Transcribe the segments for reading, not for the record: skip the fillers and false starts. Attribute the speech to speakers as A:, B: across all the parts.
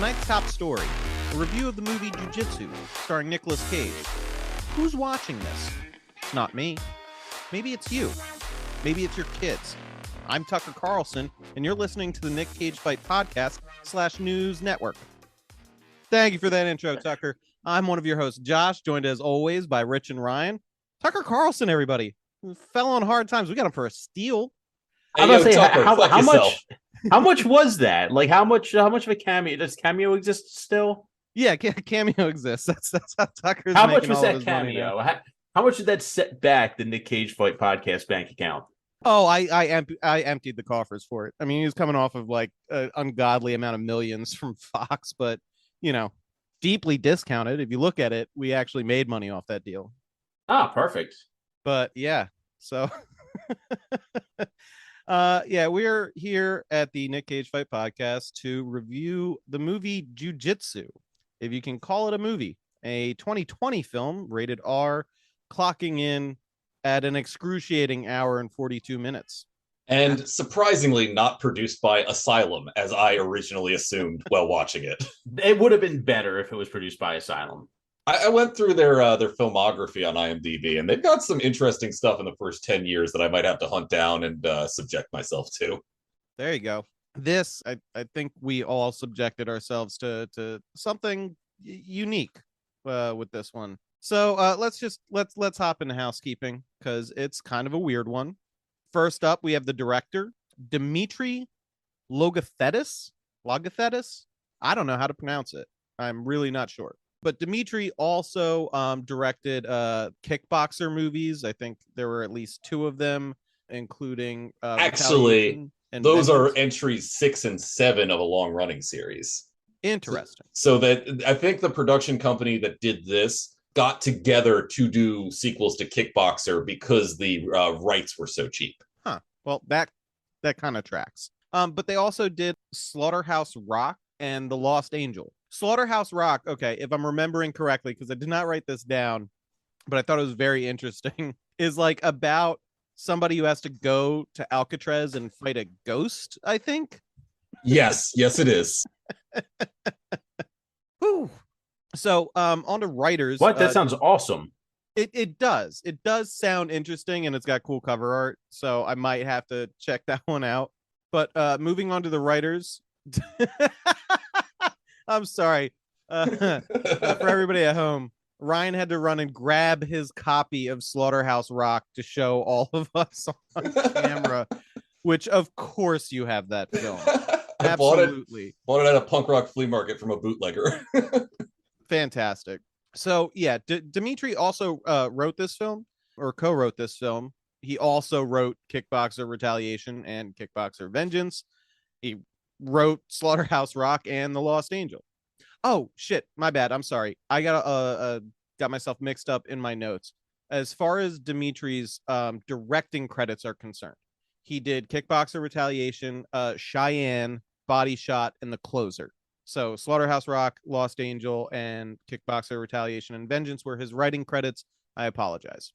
A: Tonight's top story, a review of the movie Jiu Jitsu, starring Nic Cage. Who's watching this? It's not me. Maybe it's you. Maybe it's your kids. I'm Tucker Carlson, and you're listening to the Nic Cage Fight Podcast /News Network. Thank you for that intro, Tucker. I'm one of your hosts, Josh, joined as always by Rich and Ryan. Tucker Carlson, everybody. Fell on hard times. We got him for a steal.
B: I'm gonna say, Tucker, how much was that? Like, how much of a cameo? Does Cameo exist still?
A: Yeah, Cameo exists. That's how Tucker's.
B: How much was that Cameo? How much did that set back the Nic Cage Fight Podcast bank account?
A: Oh, I emptied the coffers for it. I mean, he was coming off of like an ungodly amount of millions from Fox, but you know, deeply discounted. If you look at it, we actually made money off that deal.
B: Ah, perfect.
A: But yeah, so yeah, we're here at the Nic Cage Fight Podcast to review the movie Jiu Jitsu, if you can call it a movie, a 2020 film rated R, clocking in at an excruciating hour and 42 minutes.
C: And surprisingly not produced by Asylum, as I originally assumed while watching it.
B: It would have been better if it was produced by Asylum.
C: I went through their filmography on IMDb, and they've got some interesting stuff in the first 10 years that I might have to hunt down and subject myself to. There you go. This, I think we all subjected ourselves to something unique with this one. So let's hop into housekeeping, because it's kind of a weird one. First up, we have the director, Dimitri Logothetis. I don't know how to pronounce it. I'm really not sure. But Dimitri also directed kickboxer movies. I think there were at least 2 of them, including actually, those are entries 6 and 7 of a long-running series.
A: Interesting.
C: So that I think the production company that did this got together to do sequels to Kickboxer because the rights were so cheap.
A: Huh. Well, that kind of tracks. But they also did Slaughterhouse Rock and The Lost Angel. Slaughterhouse Rock, okay, if I'm remembering correctly, because I did not write this down, but I thought it was very interesting, is like about somebody who has to go to Alcatraz and fight a ghost, I think.
C: Yes, it is.
A: Whew. So, on to writers.
B: What? That sounds awesome.
A: It does. It does sound interesting, and it's got cool cover art, so I might have to check that one out. But moving on to the writers. I'm sorry. For everybody at home, Ryan had to run and grab his copy of Slaughterhouse Rock to show all of us on camera, which of course you have that film. Absolutely.
C: Bought it at a punk rock flea market from a bootlegger.
A: Fantastic. So yeah, Dimitri also wrote this film, or co-wrote this film. He also wrote Kickboxer Retaliation and Kickboxer Vengeance. He wrote Slaughterhouse Rock and The Lost Angel. Oh shit, my bad. I'm sorry. I got myself mixed up in my notes. As far as Dimitri's directing credits are concerned, he did Kickboxer Retaliation, Cheyenne, Body Shot, and The Closer. So Slaughterhouse Rock, Lost Angel, and Kickboxer Retaliation and Vengeance were his writing credits. I apologize.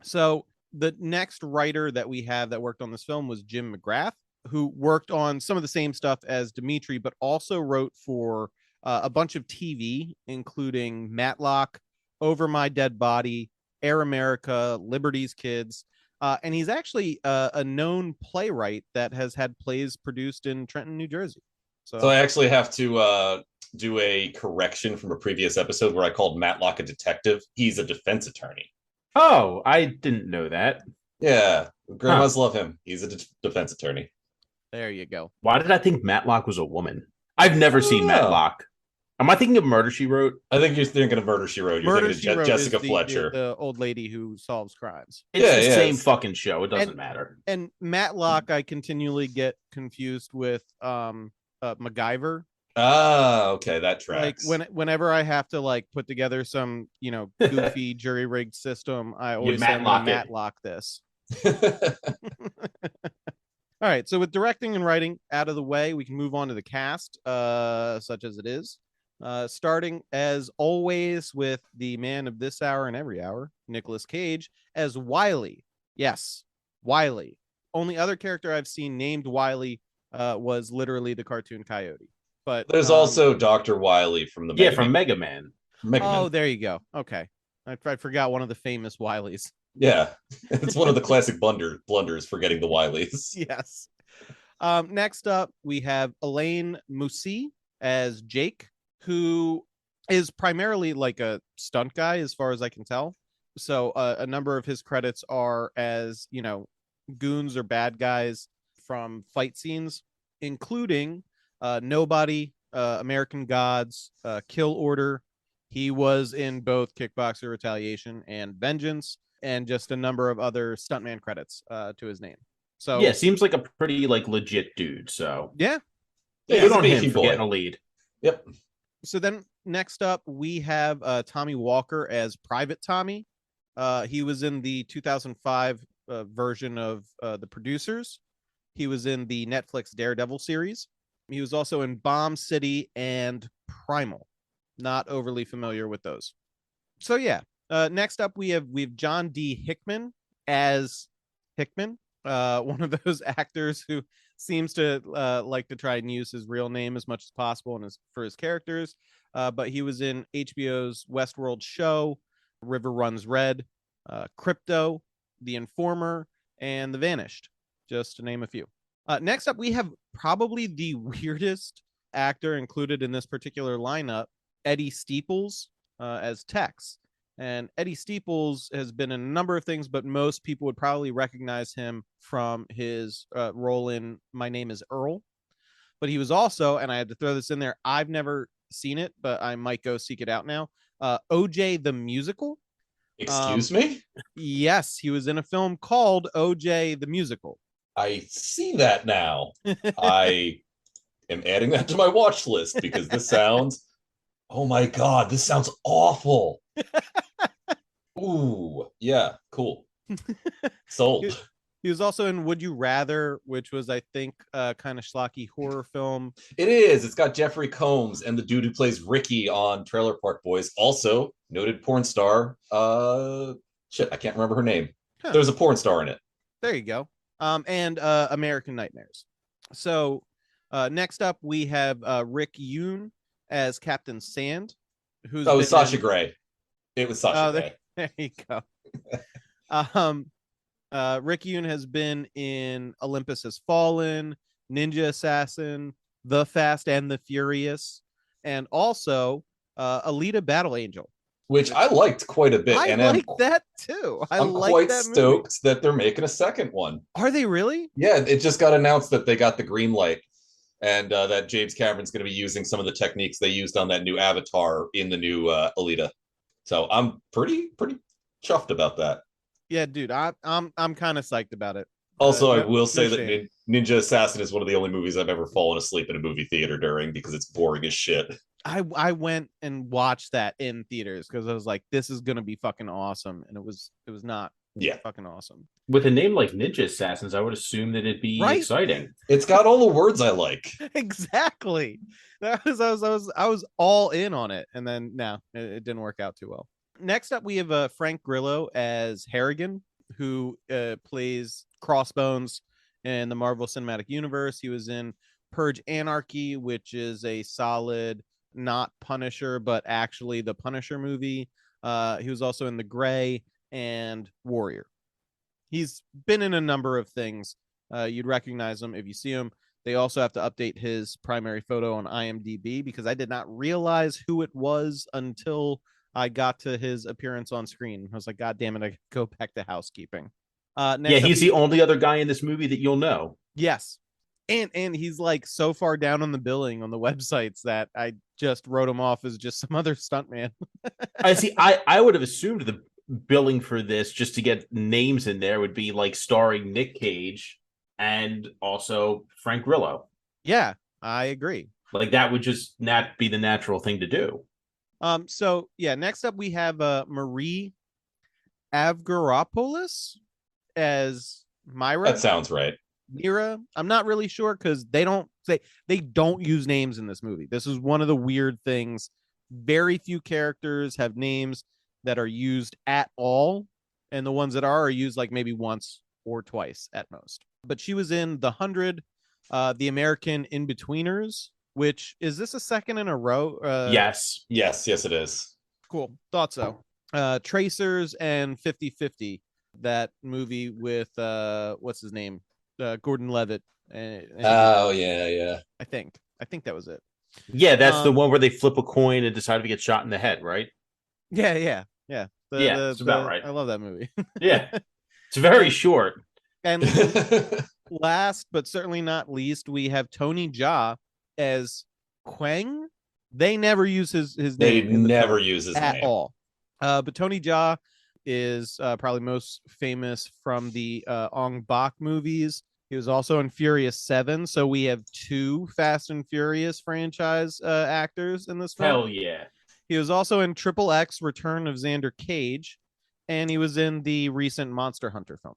A: So the next writer that we have that worked on this film was Jim McGrath, who worked on some of the same stuff as Dimitri, but also wrote for a bunch of TV, including Matlock, Over My Dead Body, Air America, Liberty's Kids. And he's actually a known playwright that has had plays produced in Trenton, New Jersey. So
C: I actually have to do a correction from a previous episode where I called Matlock a detective. He's a defense attorney.
B: Oh, I didn't know that.
C: Yeah, grandmas love him. He's a defense attorney.
A: There you go.
B: Why did I think Matlock was a woman? I've never seen Matlock. Am I thinking of Murder, She Wrote?
C: I think you're thinking of Murder, She Wrote. You're thinking of Jessica Fletcher.
A: The old lady who solves crimes.
B: It's the same fucking show. It doesn't matter.
A: And Matlock, I continually get confused with MacGyver.
C: Ah, okay, that tracks.
A: Like whenever I have to like put together some, goofy jury rigged system, I always say Matlock this. All right, so with directing and writing out of the way, we can move on to the cast, such as it is. Starting as always with the man of this hour and every hour, Nic Cage, as Wiley. Yes, Wiley. Only other character I've seen named Wiley was literally the cartoon Coyote. But
C: there's also Dr. Wily from the
B: from Mega Man.
A: Oh, there you go. Okay. I forgot one of the famous Wileys.
C: Yeah, it's one of the classic blunders forgetting the Wileys.
A: Yes. Next up, we have Elaine Moussi as Jake, who is primarily like a stunt guy, as far as I can tell. So a number of his credits are as, goons or bad guys from fight scenes, including Nobody, American Gods, Kill Order. He was in both Kickboxer Retaliation and Vengeance, and just a number of other stuntman credits to his name. So
B: yeah, seems like a pretty legit dude. So
A: yeah,
B: good on him for getting a lead.
C: Yep.
A: So then next up we have Tommy Walker as Private Tommy. He was in the 2005 version of The Producers. He was in the Netflix Daredevil series. He was also in Bomb City and Primal. Not overly familiar with those. So yeah. Next up we have John D. Hickman as Hickman, one of those actors who seems to like to try and use his real name as much as possible for his characters. But he was in HBO's Westworld show, River Runs Red, Crypto, The Informer, and The Vanished, just to name a few. Next up, we have probably the weirdest actor included in this particular lineup, Eddie Steeples as Tex. And Eddie Steeples has been in a number of things, but most people would probably recognize him from his role in My Name is Earl. But he was also, and I had to throw this in there, I've never seen it, but I might go seek it out now. OJ the Musical.
C: Excuse me?
A: Yes, he was in a film called OJ the Musical.
C: I see that now. I am adding that to my watch list because this sounds, oh my God, this sounds awful. Ooh, yeah, cool. Sold.
A: He was also in Would You Rather, which was, I think, kind of schlocky horror film.
C: It is. It's got Jeffrey Combs and the dude who plays Ricky on Trailer Park Boys. Also, noted porn star. Shit, I can't remember her name. Huh. There's a porn star in it.
A: There you go. And American Nightmares. So next up, we have Rick Yoon as Captain Sand.
C: Who's it was Sasha Grey. It was Sasha Grey.
A: There you go. Rick Yoon has been in Olympus Has Fallen, Ninja Assassin, The Fast and the Furious, and also Alita Battle Angel,
C: which I liked quite a bit.
A: I like that too.
C: I'm quite stoked that they're making a second one.
A: Are they really?
C: Yeah, it just got announced that they got the green light, and that James Cameron's going to be using some of the techniques they used on that new Avatar in the new Alita. So I'm pretty chuffed about that.
A: Yeah, dude, I'm kind of psyched about it.
C: Also, I will say that Ninja Assassin is one of the only movies I've ever fallen asleep in a movie theater during because it's boring as shit.
A: I went and watched that in theaters because I was like, this is gonna be fucking awesome, and it was not.
C: Yeah,
A: fucking awesome.
B: With a name like Ninja Assassins, I would assume that it'd be exciting.
C: It's got all the words I like.
A: Exactly. I was all in on it, and then no, it didn't work out too well. Next up, we have Frank Grillo as Harrigan, who plays Crossbones in the Marvel Cinematic Universe. He was in Purge Anarchy, which is a solid, not Punisher, but actually the Punisher movie. He was also in The Gray and Warrior. He's been in a number of things. You'd recognize him if you see him. They also have to update his primary photo on IMDb because I did not realize who it was until I got to his appearance on screen. I was like, God damn it, I go back to housekeeping.
B: He's the only other guy in this movie that you'll know.
A: Yes. And he's like so far down on the billing on the websites that I just wrote him off as just some other stuntman.
B: I see. I would have assumed the billing for this, just to get names in there, would be like starring Nic Cage and also Frank Grillo.
A: Yeah, I agree.
B: Like that would just not be the natural thing to do.
A: So yeah, next up we have Marie Avgeropoulos as Myra.
C: That sounds right.
A: Mira. I'm not really sure because they don't use names in this movie. This is one of the weird things. Very few characters have names that are used at all, and the ones that are used like maybe once or twice at most. But she was in The 100, The American In-Betweeners, which is this a second in a row?
B: Yes.
C: Yes, it is.
A: Cool. Thought so. Tracers and 50-50, that movie with what's his name? Gordon Levitt.
C: Oh yeah.
A: I think that was it.
B: Yeah, that's the one where they flip a coin and decide to get shot in the head, right?
A: Yeah.
B: It's about right.
A: I love that movie.
B: Yeah. It's very short.
A: And last but certainly not least, we have Tony Jaa as Quang. They never use his name.
C: They never use his
A: at
C: name
A: all. But Tony Jaa is probably most famous from the Ong Bak movies. He was also in Furious 7. So we have 2 Fast and Furious franchise actors in this film.
B: Hell yeah.
A: He was also in Triple X Return of Xander Cage, and he was in the recent Monster Hunter film.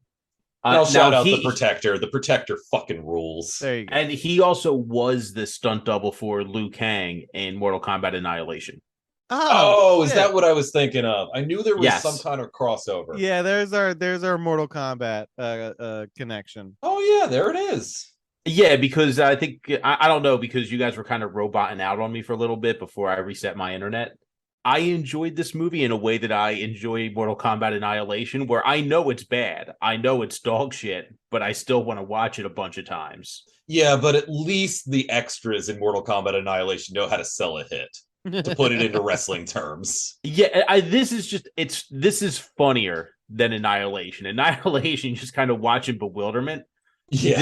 C: Shout out the Protector. The Protector fucking rules.
A: There you go.
B: And he also was the stunt double for Liu Kang in Mortal Kombat Annihilation.
C: Oh, is that what I was thinking of? I knew there was some kind of crossover.
A: Yeah, there's our Mortal Kombat connection.
C: Oh yeah, there it is.
B: Yeah, because I think I don't know, because you guys were kind of roboting out on me for a little bit before I reset my internet. I enjoyed this movie in a way that I enjoy Mortal Kombat Annihilation, where I know it's bad, I know it's dog shit, but I still want to watch it a bunch of times.
C: Yeah, but at least the extras in Mortal Kombat Annihilation know how to sell a hit. To put it into wrestling terms.
B: Yeah, this is funnier than Annihilation. Annihilation, you just kind of watch in bewilderment. Yeah.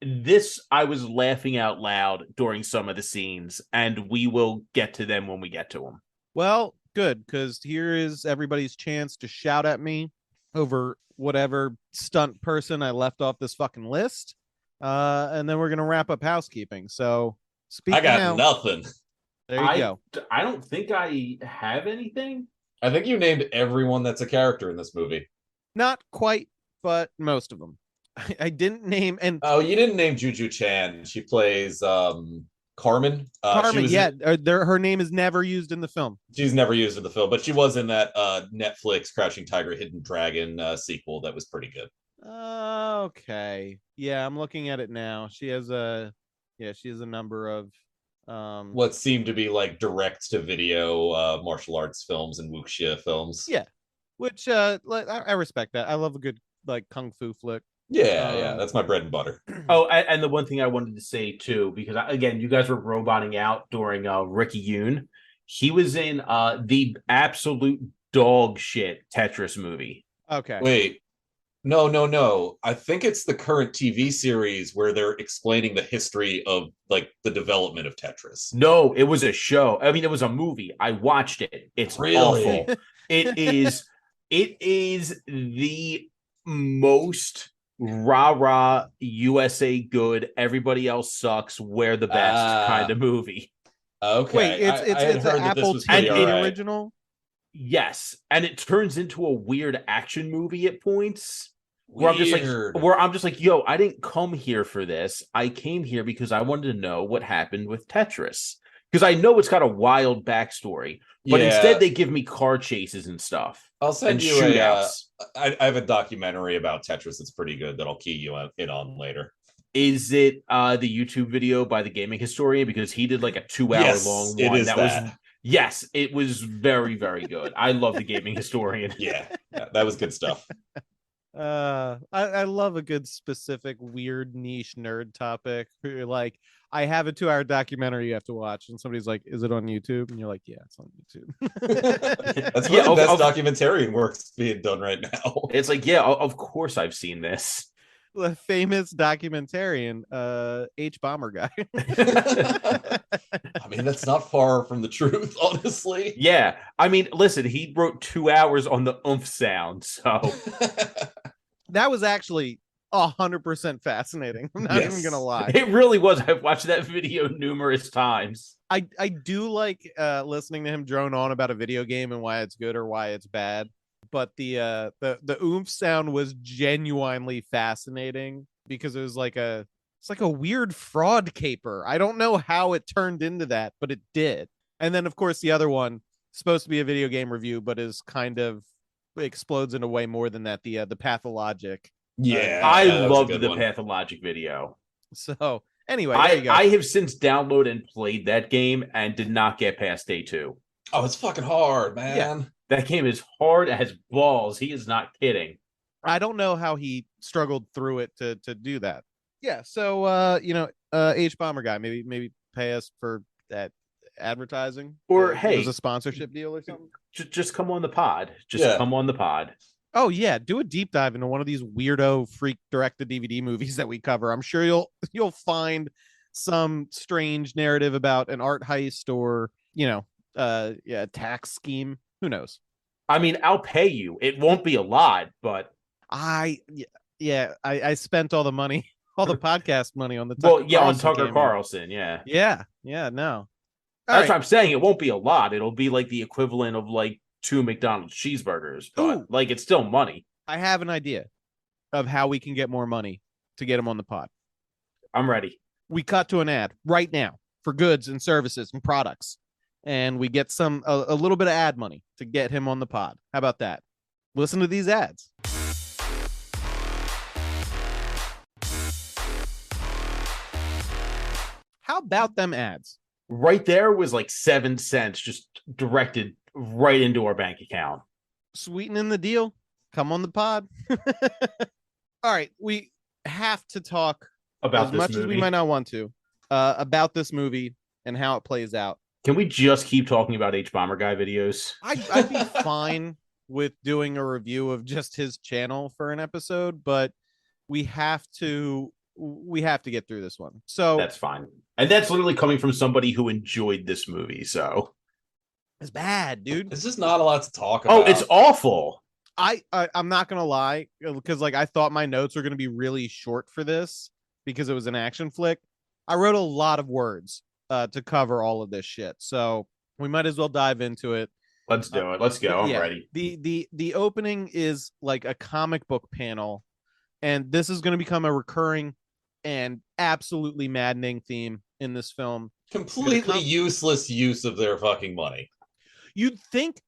B: This I was laughing out loud during some of the scenes, and we will get to them when we get to them.
A: Well, good, because here is everybody's chance to shout at me over whatever stunt person I left off this fucking list. And then we're gonna wrap up housekeeping. So
C: I got nothing.
A: There you go.
B: I don't think I have anything.
C: I think you named everyone that's a character in this movie.
A: Not quite, but most of them. I didn't name. And
C: oh, you didn't name Juju Chan. She plays Carmen.
A: Carmen, her name is never used in the film.
C: She's never used in the film, but she was in that Netflix Crouching Tiger, Hidden Dragon sequel that was pretty good.
A: Okay. Yeah, I'm looking at it now. She has a number of
C: what seemed to be like direct to video martial arts films and wuxia films.
A: Yeah, which I respect that. I love a good like kung fu flick.
C: Yeah, that's my bread and butter.
B: Oh, and the one thing I wanted to say too, because again, you guys were roboting out during Ricky Yoon. He was in the absolute dog shit Tetris movie.
A: Okay.
C: Wait. No. I think it's the current TV series where they're explaining the history of like the development of Tetris.
B: No, it was a show. I mean, it was a movie. I watched it. It's awful. It is the most rah-rah USA good, everybody else sucks, we're the best kind of movie.
C: Okay.
A: Wait, it's an Apple TV original?
B: Yes, and it turns into a weird action movie at points. Where I'm just like, yo, I didn't come here for this. I came here because I wanted to know what happened with Tetris. Because I know it's got a wild backstory, but instead they give me car chases and stuff.
C: I'll send you shootouts. I have a documentary about Tetris that's pretty good that I'll key you in on later.
B: Is it the YouTube video by the gaming historian? Because he did like a 2-hour long one.
C: It is that.
B: Yes, it was very, very good. I love the gaming historian.
C: Yeah, that was good stuff.
A: I love a good specific weird niche nerd topic. You're like, I have a 2-hour documentary you have to watch, and somebody's like, is it on YouTube? And you're like, yeah, it's on YouTube.
C: That's where the best documentarian work's being done right now.
B: It's like, yeah, of course I've seen this.
A: The famous documentarian, H Bomber guy.
C: I mean, that's not far from the truth, honestly.
B: Yeah, I mean, listen, he wrote 2 hours on the oomph sound, so
A: that was actually 100% fascinating. I'm not even gonna lie.
B: It really was. I've watched that video numerous times.
A: I do like listening to him drone on about a video game and why it's good or why it's bad. But the oomph sound was genuinely fascinating because it was like a weird fraud caper. I don't know how it turned into that, but it did. And then of course the other one, supposed to be a video game review, but is kind of explodes into way more than that. The pathologic.
B: I loved the pathologic video.
A: So Anyway, there you go.
B: I have since downloaded and played that game and did not get past day 2.
C: Oh, it's fucking hard, man.
B: Yeah, that game is hard as balls. He is not kidding.
A: I don't know how he struggled through it to do that. Yeah, so H Bomber guy, maybe pay us for that advertising,
B: or hey,
A: there's a sponsorship deal or something.
B: Just come on the pod. Come on the pod.
A: Oh yeah, do a deep dive into one of these weirdo freak direct-to-DVD movies that we cover. I'm sure you'll find some strange narrative about an art heist or tax scheme. Who knows?
B: I mean, I'll pay you. It won't be a lot, but
A: I spent all the money, all the podcast money on the
B: on Tucker Carlson. Yeah,
A: no.
B: That's what I'm saying. It won't be a lot. It'll be like the equivalent of like 2 McDonald's cheeseburgers, but like it's still money.
A: I have an idea of how we can get more money to get him on the pod.
B: I'm ready.
A: We cut to an ad right now for goods and services and products, and we get a little bit of ad money to get him on the pod. How about that? Listen to these ads. How about them ads?
B: Right there was like 7 cents just directed right into our bank account.
A: Sweetening the deal. Come on the pod. All right, we have to talk
B: about
A: as much movie. As we might not want to about this movie and how it plays out.
B: Can we just keep talking about H Bomber Guy videos?
A: I'd be fine with doing a review of just his channel for an episode, but we have to get through this one. So
B: that's fine. And that's literally coming from somebody who enjoyed this movie. So
A: it's bad, dude.
C: It's just not a lot to talk about.
B: Oh, it's awful.
A: I'm not gonna lie, because like I thought my notes were gonna be really short for this because it was an action flick. I wrote a lot of words to cover all of this shit, so we might as well dive into it.
B: Let's do it. Let's go. I'm ready.
A: The opening is like a comic book panel, and this is going to become a recurring and absolutely maddening theme in this film.
C: Completely useless use of their fucking money.
A: You'd think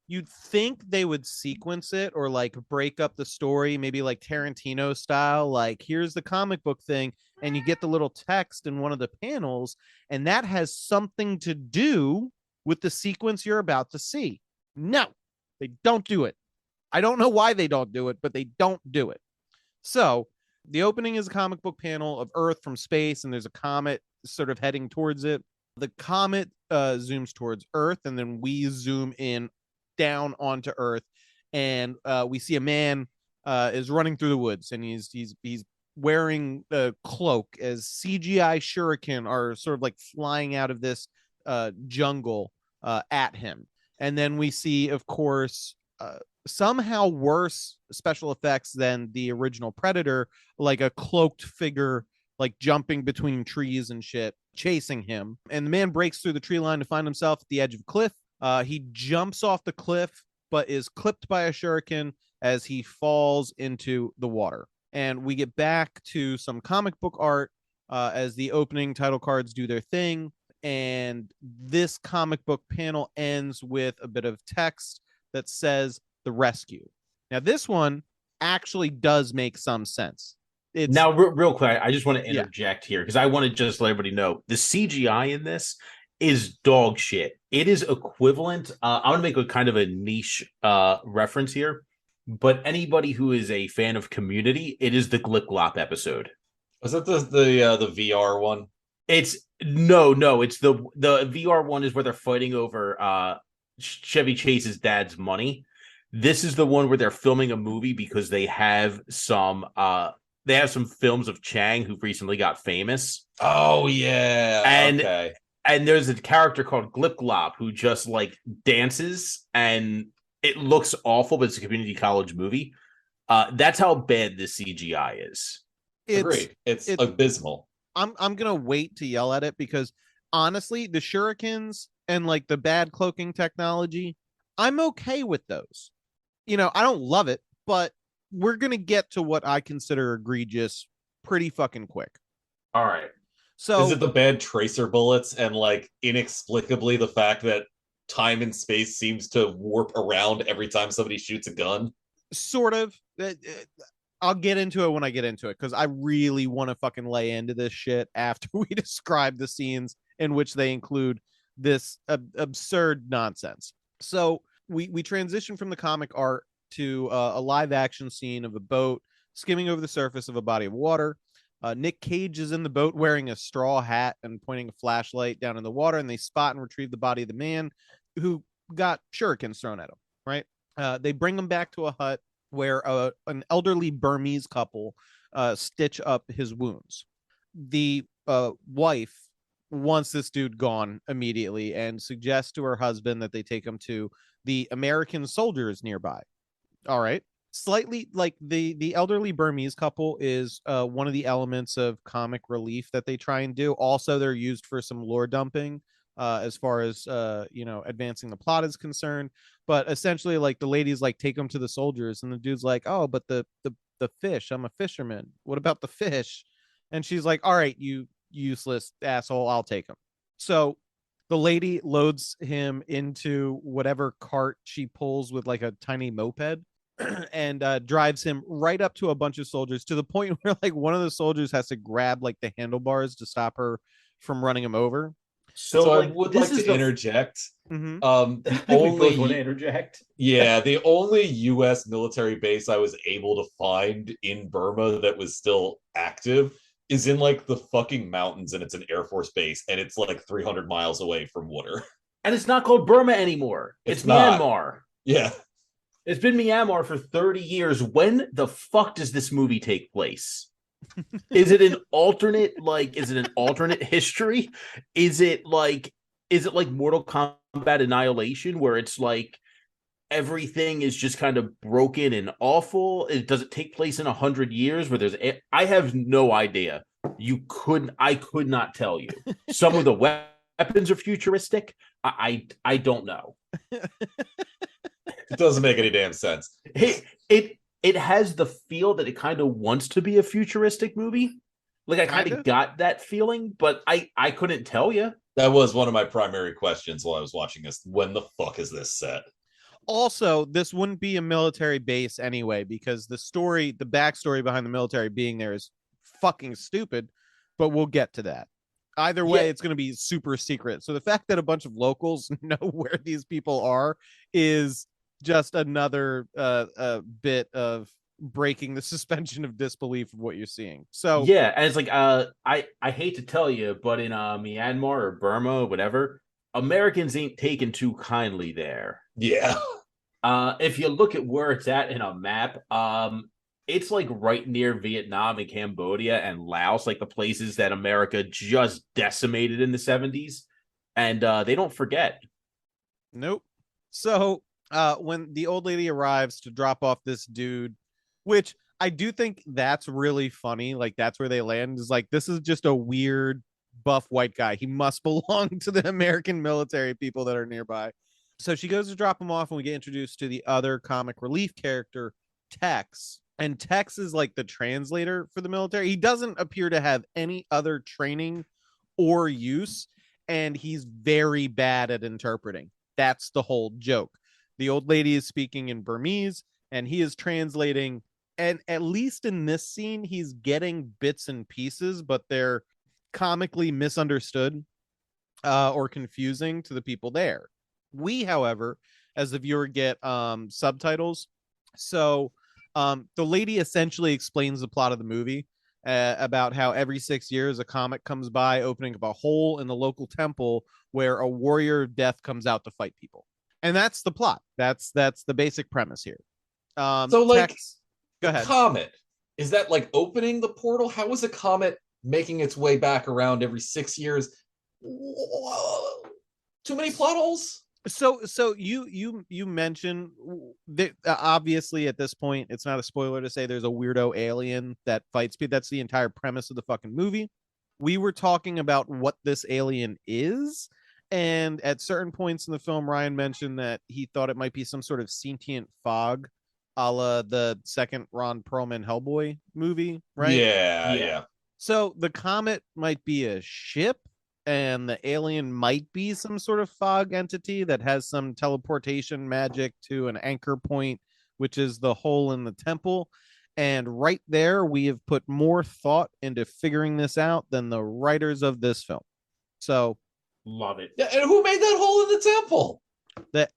A: they would sequence it or like break up the story, maybe like Tarantino style, like here's the comic book thing, and you get the little text in one of the panels, and that has something to do with the sequence you're about to see. No, they don't do it. I don't know why they don't do it, but they don't do it. So the opening is a comic book panel of Earth from space, and there's a comet sort of heading towards it. The comet zooms towards Earth, and then we zoom in down onto Earth, and we see a man is running through the woods, and he's wearing a cloak as CGI shuriken are sort of like flying out of this jungle at him. And then we see, of course, somehow worse special effects than the original Predator, like a cloaked figure like jumping between trees and shit, chasing him. And the man breaks through the tree line to find himself at the edge of a cliff. He jumps off the cliff, but is clipped by a shuriken as he falls into the water. And we get back to some comic book art as the opening title cards do their thing. And this comic book panel ends with a bit of text that says the rescue. Now, this one actually does make some sense.
B: Now, real quick, I just want to interject here because I want to just let everybody know the CGI in this is dog shit. It is equivalent. I want to make a kind of a niche reference here, but anybody who is a fan of Community, it is the Glip Glop episode.
C: Was that the VR one?
B: It's no. It's the VR one is where they're fighting over Chevy Chase's dad's money. This is the one where they're filming a movie because they have some films of Chang who recently got famous.
C: Oh yeah,
B: and there's a character called Glip Glop who just like dances, and it looks awful, but it's a community college movie. That's how bad this CGI is.
C: Agreed. It's abysmal.
A: I'm gonna wait to yell at it because honestly, the shurikens and like the bad cloaking technology, I'm okay with those. I don't love it, but we're gonna get to what I consider egregious pretty fucking quick.
B: All right.
C: So is it the bad tracer bullets and like inexplicably the fact that time and space seems to warp around every time somebody shoots a gun?
A: Sort of. I'll get into it when I get into it, because I really want to fucking lay into this shit after we describe the scenes in which they include this absurd nonsense. So we transition from the comic art to a live action scene of a boat skimming over the surface of a body of water. Nic Cage is in the boat wearing a straw hat and pointing a flashlight down in the water, and they spot and retrieve the body of the man who got shurikens thrown at him, right? They bring him back to a hut where an elderly Burmese couple stitch up his wounds. The wife wants this dude gone immediately and suggests to her husband that they take him to the American soldiers nearby. All right. Slightly like the elderly Burmese couple is one of the elements of comic relief that they try and do. Also, they're used for some lore dumping as far as advancing the plot is concerned. But essentially, like, the ladies like take them to the soldiers, and the dude's like, "Oh, but the fish. I'm a fisherman. What about the fish?" And she's like, "All right, you useless asshole. I'll take him." So the lady loads him into whatever cart she pulls with like a tiny moped and drives him right up to a bunch of soldiers, to the point where like one of the soldiers has to grab like the handlebars to stop her from running him over.
C: So I would like to interject.
A: Mm-hmm.
C: The only
B: want to interject.
C: Yeah, the only U.S. military base I was able to find in Burma that was still active is in like the fucking mountains, and it's an Air Force base, and it's like 300 miles away from water.
B: And it's not called Burma anymore. It's
C: not.
B: Myanmar.
C: Yeah.
B: It's been Myanmar for 30 years. When the fuck does this movie take place? Is it an alternate history? Is it like Mortal Kombat Annihilation, where it's like everything is just kind of broken and awful? Does it take place in 100 years where I have no idea. I could not tell you. Some of the weapons are futuristic. I don't know.
C: It doesn't make any damn sense.
B: It has the feel that it kind of wants to be a futuristic movie. Like, I kind of got that feeling, but I couldn't tell you.
C: That was one of my primary questions while I was watching this. When the fuck is this set?
A: Also, this wouldn't be a military base anyway, because the backstory behind the military being there is fucking stupid, but we'll get to that. Either way, It's going to be super secret. So the fact that a bunch of locals know where these people are is just another bit of breaking the suspension of disbelief of what you're seeing. So
B: yeah, and it's like I hate to tell you, but in Myanmar or Burma or whatever, Americans ain't taken too kindly there.
C: Yeah.
B: If you look at where it's at in a map, it's like right near Vietnam and Cambodia and Laos, like the places that America just decimated in the 70s, and they don't forget.
A: Nope. So when the old lady arrives to drop off this dude, which I do think that's really funny, like that's where they land, is like, this is just a weird buff white guy. He must belong to the American military people that are nearby. So she goes to drop him off, and we get introduced to the other comic relief character, Tex. And Tex is like the translator for the military. He doesn't appear to have any other training or use, and he's very bad at interpreting. That's the whole joke. The old lady is speaking in Burmese, and he is translating. And at least in this scene, he's getting bits and pieces, but they're comically misunderstood or confusing to the people there. We, however, as the viewer, get subtitles. So the lady essentially explains the plot of the movie about how every 6 years a comet comes by, opening up a hole in the local temple where a warrior of death comes out to fight people. And that's the plot. That's the basic premise here.
C: So like,
A: Tex, go ahead.
C: Comet, is that like opening the portal? How is a comet making its way back around every 6 years? Too many plot holes?
A: So you mentioned that obviously at this point it's not a spoiler to say there's a weirdo alien that fights people. That's the entire premise of the fucking movie. We were talking about what this alien is, and at certain points in the film, Ryan mentioned that he thought it might be some sort of sentient fog, a la the second Ron Perlman Hellboy movie, right?
C: Yeah.
A: So the comet might be a ship, and the alien might be some sort of fog entity that has some teleportation magic to an anchor point, which is the hole in the temple. And right there, we have put more thought into figuring this out than the writers of this film. So,
B: love it.
C: Yeah, and who made that hole in the temple?
A: That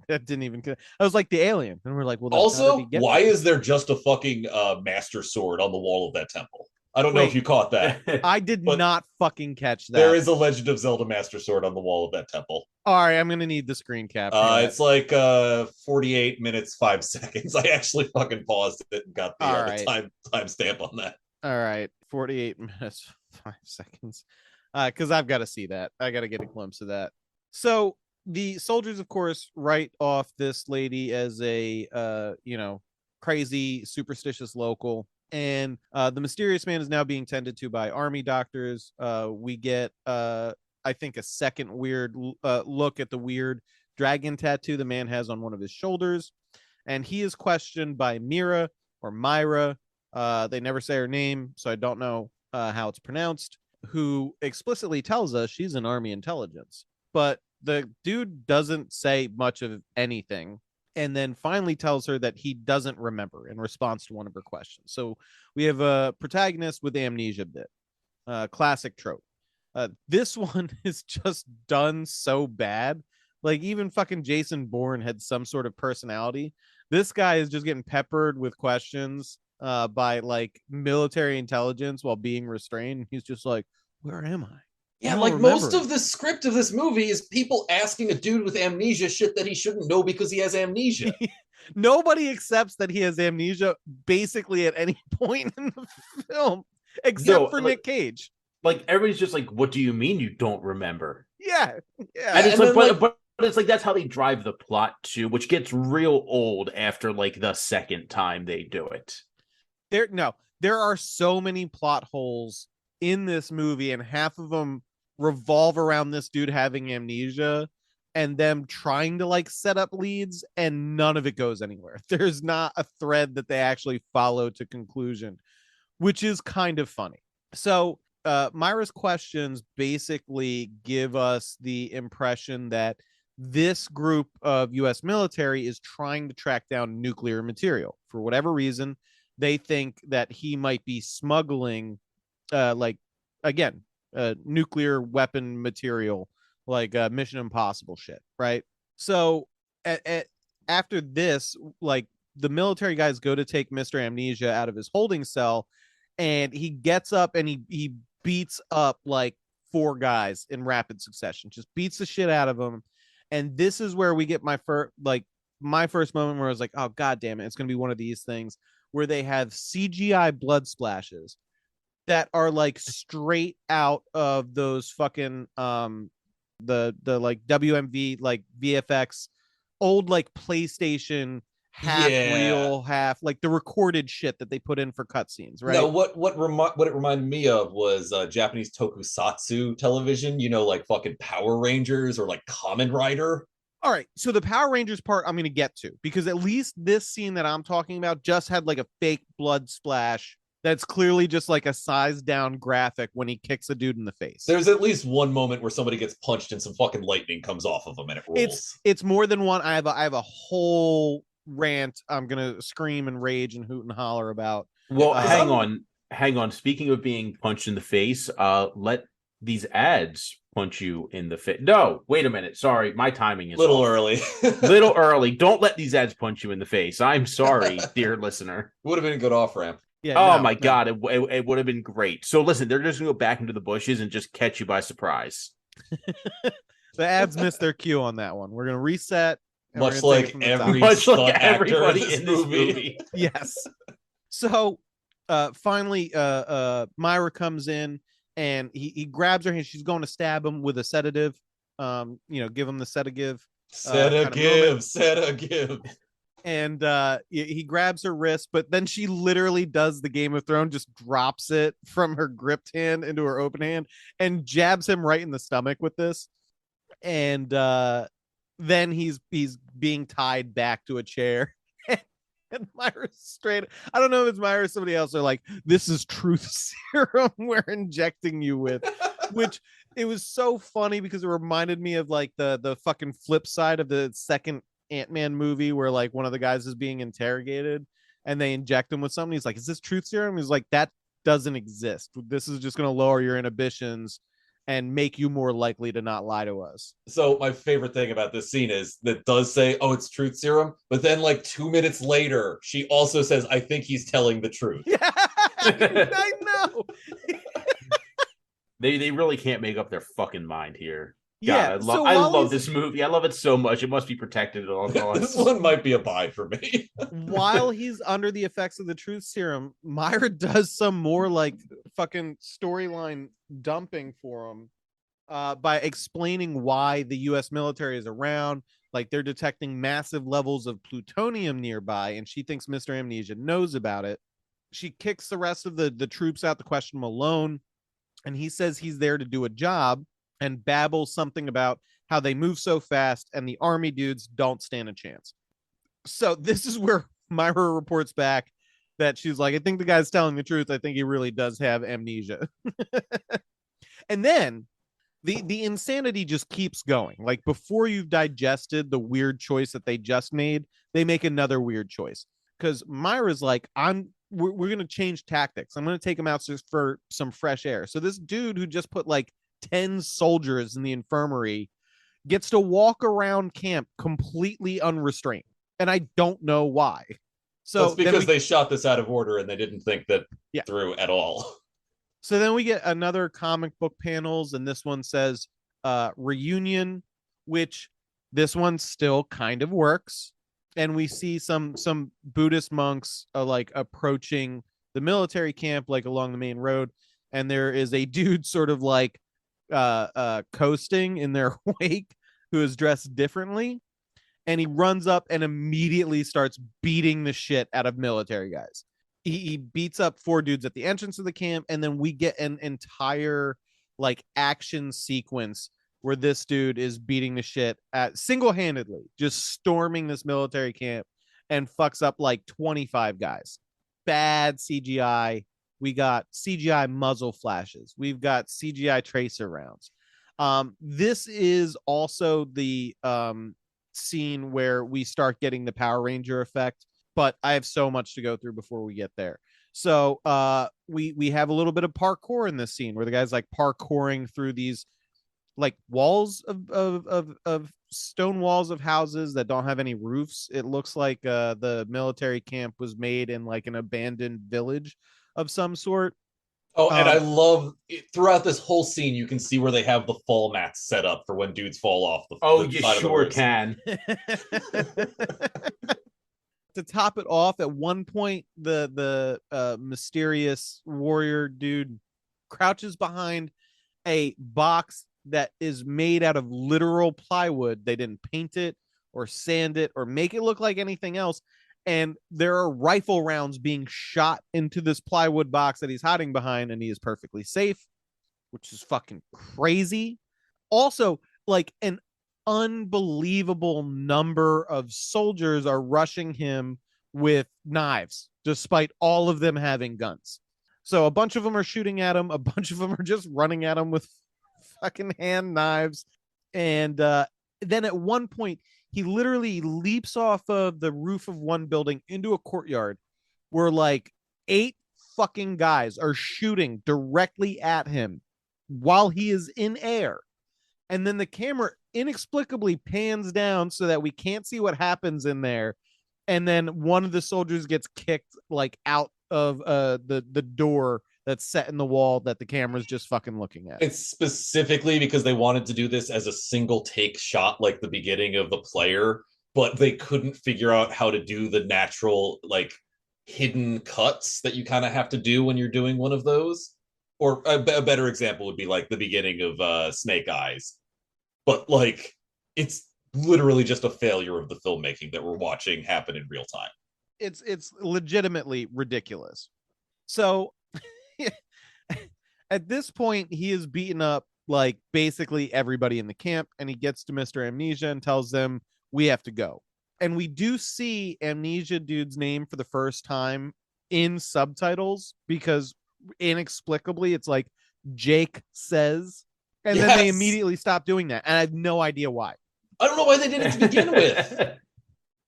A: didn't even. I was like the alien, and we're like, well,
C: also, why is there just a fucking master sword on the wall of that temple? I don't know if you caught that.
A: I did not fucking catch that.
C: There is a Legend of Zelda Master Sword on the wall of that temple.
A: All right, I'm gonna need the screen cap.
C: It's like 48 minutes 5 seconds. I actually fucking paused it and got the time stamp on that.
A: All right, 48 minutes 5 seconds. Because I've got to see that. I got to get a glimpse of that. So the soldiers, of course, write off this lady as a crazy, superstitious local. And the mysterious man is now being tended to by army doctors. We get, I think, a second weird look at the weird dragon tattoo the man has on one of his shoulders. And he is questioned by Mira or Myra. They never say her name, so I don't know how it's pronounced, who explicitly tells us she's an army intelligence. But the dude doesn't say much of anything, and then finally tells her that he doesn't remember in response to one of her questions. So we have a protagonist with amnesia bit, classic trope. This one is just done so bad. Like, even fucking Jason Bourne had some sort of personality. This guy is just getting peppered with questions by like military intelligence while being restrained. He's just like, where am I?
C: Yeah, like most of the script of this movie is people asking a dude with amnesia shit that he shouldn't know because he has amnesia.
A: Nobody accepts that he has amnesia basically at any point in the film, except for Nic Cage.
B: Like, everybody's just like, what do you mean you don't remember?
A: Yeah.
B: And it's like, but it's like, that's how they drive the plot too, which gets real old after like the second time they do it.
A: There are so many plot holes in this movie, and half of them revolve around this dude having amnesia and them trying to like set up leads, and none of it goes anywhere. There's not a thread that they actually follow to conclusion, which is kind of funny. So Myra's questions basically give us the impression that this group of U.S. military is trying to track down nuclear material. For whatever reason, they think that he might be smuggling nuclear weapon material, like Mission Impossible shit, right? So after this, like, the military guys go to take Mr. Amnesia out of his holding cell, and he gets up and he beats up like 4 guys in rapid succession, just beats the shit out of them. And this is where we get my first moment where I was like, oh god damn it, it's gonna be one of these things where they have CGI blood splashes that are like straight out of those fucking the like WMV, like VFX, old like PlayStation half real, half like the recorded shit that they put in for cutscenes, right?
C: No, what it reminded me of was Japanese tokusatsu television, like fucking Power Rangers or like Kamen Rider.
A: All right, so the Power Rangers part I'm going to get to, because at least this scene that I'm talking about just had like a fake blood splash that's clearly just like a sized down graphic when he kicks a dude in the face.
C: There's at least one moment where somebody gets punched and some fucking lightning comes off of them and it rolls.
A: It's more than one. I have a whole rant I'm going to scream and rage and hoot and holler about.
B: Well, hang on. Speaking of being punched in the face, let these ads punch you in the face. No, wait a minute. Sorry, my timing is
C: little
B: off.
C: early.
B: Little early. Don't let these ads punch you in the face. I'm sorry, dear listener.
C: Would have been a good off ramp.
B: Yeah. My God, it would have been great. So listen, they're just gonna go back into the bushes and just catch you by surprise.
A: The ads missed their cue on that one. We're gonna reset.
C: Much like everybody in this movie.
A: Yes. So finally, Myra comes in and he grabs her hand. She's going to stab him with a sedative. Give him the sedative.
C: Sedative.
A: And he grabs her wrist, but then she literally does the Game of Thrones, just drops it from her gripped hand into her open hand and jabs him right in the stomach with this. And then he's being tied back to a chair. And Myra's straight. I don't know if it's Myra or somebody else. Are like, this is truth serum we're injecting you with, which it was so funny because it reminded me of like the fucking flip side of the second Ant-Man movie where like one of the guys is being interrogated and they inject him with something. He's like, is this truth serum? He's like, that doesn't exist. This is just going to lower your inhibitions and make you more likely to not lie to us.
C: So my favorite thing about this scene is that does say, oh, it's truth serum. But then like 2 minutes later, she also says, I think he's telling the truth.
A: Yeah, I know.
B: They really can't make up their fucking mind here.
A: Yeah,
B: God, I love this movie. I love it so much. It must be protected at all costs.
C: This one might be a buy for me.
A: While he's under the effects of the truth serum, Myra does some more like fucking storyline dumping for him by explaining why the U.S. military is around. Like they're detecting massive levels of plutonium nearby, and she thinks Mr. Amnesia knows about it. She kicks the rest of the troops out to question him alone, and he says he's there to do a job and babbles something about how they move so fast and the army dudes don't stand a chance. So this is where Myra reports back that she's like, I think the guy's telling the truth. I think he really does have amnesia. And then the insanity just keeps going. Like before you've digested the weird choice that they just made, they make another weird choice. Because Myra's like, we're going to change tactics. I'm going to take him out for some fresh air. So this dude who just put like 10 soldiers in the infirmary gets to walk around camp completely unrestrained. And I don't know why. So
C: that's because they shot this out of order and they didn't think that through at all.
A: So then we get another comic book panels, and this one says reunion, which this one still kind of works. And we see some Buddhist monks like approaching the military camp, like along the main road. And there is a dude sort of like coasting in their wake who is dressed differently, and he runs up and immediately starts beating the shit out of military guys. He beats up 4 dudes at the entrance of the camp, and then we get an entire like action sequence where this dude is beating the shit at single-handedly, just storming this military camp and fucks up like 25 guys. Bad CGI. We got CGI muzzle flashes. We've got CGI tracer rounds. This is also the scene where we start getting the Power Ranger effect, but I have so much to go through before we get there. So we have a little bit of parkour in this scene where the guy's like parkouring through these like walls of stone walls of houses that don't have any roofs. It looks like the military camp was made in like an abandoned village of some sort.
C: Oh, and I love it. Throughout this whole scene, you can see where they have the fall mats set up for when dudes fall off the
B: you sure can.
A: To top it off, at one point, the mysterious warrior dude crouches behind a box that is made out of literal plywood. They didn't paint it or sand it or make it look like anything else. And there are rifle rounds being shot into this plywood box that he's hiding behind, and he is perfectly safe, which is fucking crazy. Also, like an unbelievable number of soldiers are rushing him with knives, despite all of them having guns. So a bunch of them are shooting at him. A bunch of them are just running at him with fucking hand knives. And then at one point, he literally leaps off of the roof of one building into a courtyard where like 8 fucking guys are shooting directly at him while he is in air. And then the camera inexplicably pans down so that we can't see what happens in there. And then one of the soldiers gets kicked like out of the door that's set in the wall that the camera's just fucking looking at.
C: It's specifically because they wanted to do this as a single take shot, like the beginning of the player, but they couldn't figure out how to do the natural, like hidden cuts that you kind of have to do when you're doing one of those. Or a better example would be like the beginning of Snake Eyes. But like, it's literally just a failure of the filmmaking that we're watching happen in real time.
A: It's legitimately ridiculous. So at this point, he is beaten up like basically everybody in the camp, and he gets to Mr. Amnesia and tells them, we have to go. And we do see Amnesia dude's name for the first time in subtitles, because inexplicably it's like Jake says, and then they immediately stop doing that, and I have no idea why.
C: I don't know why they did it to begin with.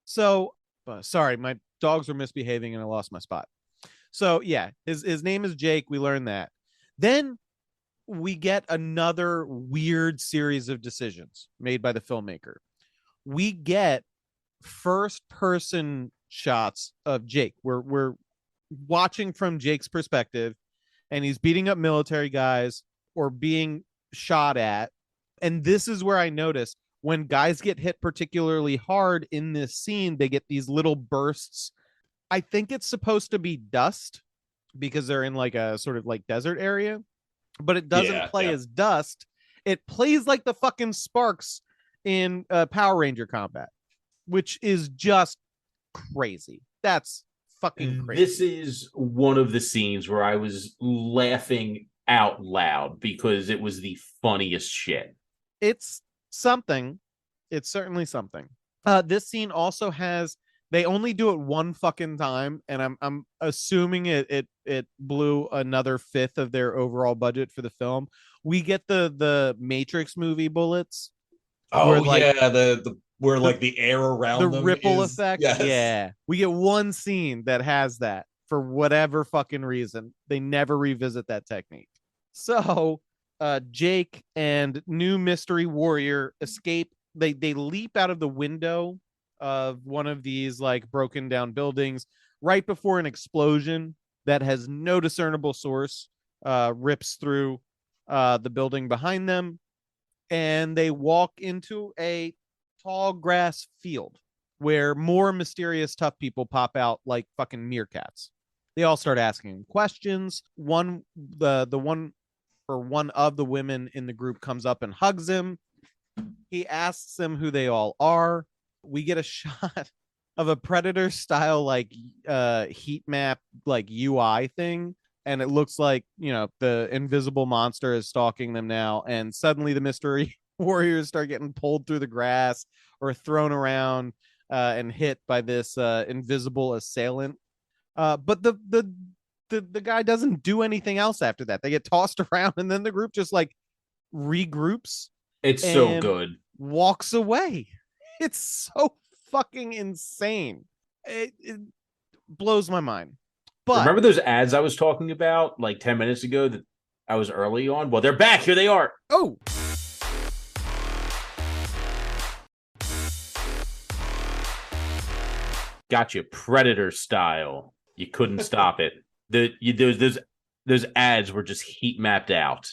A: So sorry, my dogs were misbehaving and I lost my spot. So yeah, his name is Jake. We learned that. Then we get another weird series of decisions made by the filmmaker. We get first person shots of Jake. We're watching from Jake's perspective, and he's beating up military guys or being shot at. And this is where I noticed when guys get hit particularly hard in this scene, they get these little bursts. I think it's supposed to be dust because they're in like a sort of like desert area, but it doesn't play as dust. It plays like the fucking sparks in Power Ranger combat, which is just crazy. That's fucking crazy.
B: This is one of the scenes where I was laughing out loud because it was the funniest shit.
A: It's something. It's certainly something. This scene also has, they only do it one fucking time, and I'm assuming it blew another fifth of their overall budget for the film. We get the Matrix movie bullets.
C: Oh yeah, the where like the air around
A: the
C: them
A: ripple
C: is,
A: effect.
C: yes.
A: Yeah, we get one scene that has that for whatever fucking reason. They never revisit that technique. So Jake and new mystery warrior escape. They leap out of the window of one of these like broken down buildings right before an explosion that has no discernible source rips through the building behind them, and they walk into a tall grass field where more mysterious tough people pop out like fucking meerkats. They all start asking questions. One of the women in the group comes up and hugs him. He asks them who they all are. We get a shot of a Predator style like heat map like UI thing, and it looks like, you know, the invisible monster is stalking them now, and suddenly the mystery warriors start getting pulled through the grass or thrown around and hit by this invisible assailant. But the guy doesn't do anything else after that. They get tossed around, and then the group just like regroups.
B: It's so good.
A: Walks away. It's so fucking insane. It blows my mind. But
B: remember those ads I was talking about like 10 minutes ago that I was early on? Well, they're back. Here they are.
A: Oh.
B: Got you, Predator style. You couldn't stop it. Those ads were just heat mapped out.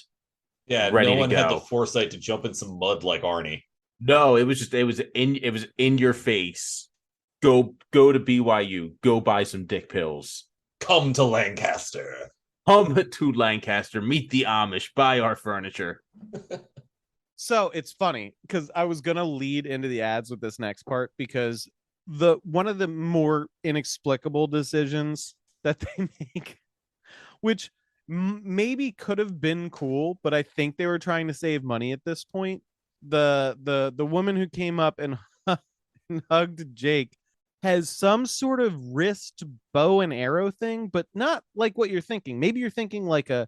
C: Yeah, no one had the foresight to jump in some mud like Arnie.
B: No, it was in your face. Go to BYU. Go buy some dick pills.
C: Come to Lancaster.
B: Come to Lancaster. Meet the Amish. Buy our furniture.
A: So it's funny because I was gonna lead into the ads with this next part, because one of the more inexplicable decisions that they make, which maybe could have been cool, but I think they were trying to save money at this point. The woman who came up and hugged Jake has some sort of wrist bow and arrow thing, but not like what you're thinking. Maybe you're thinking like a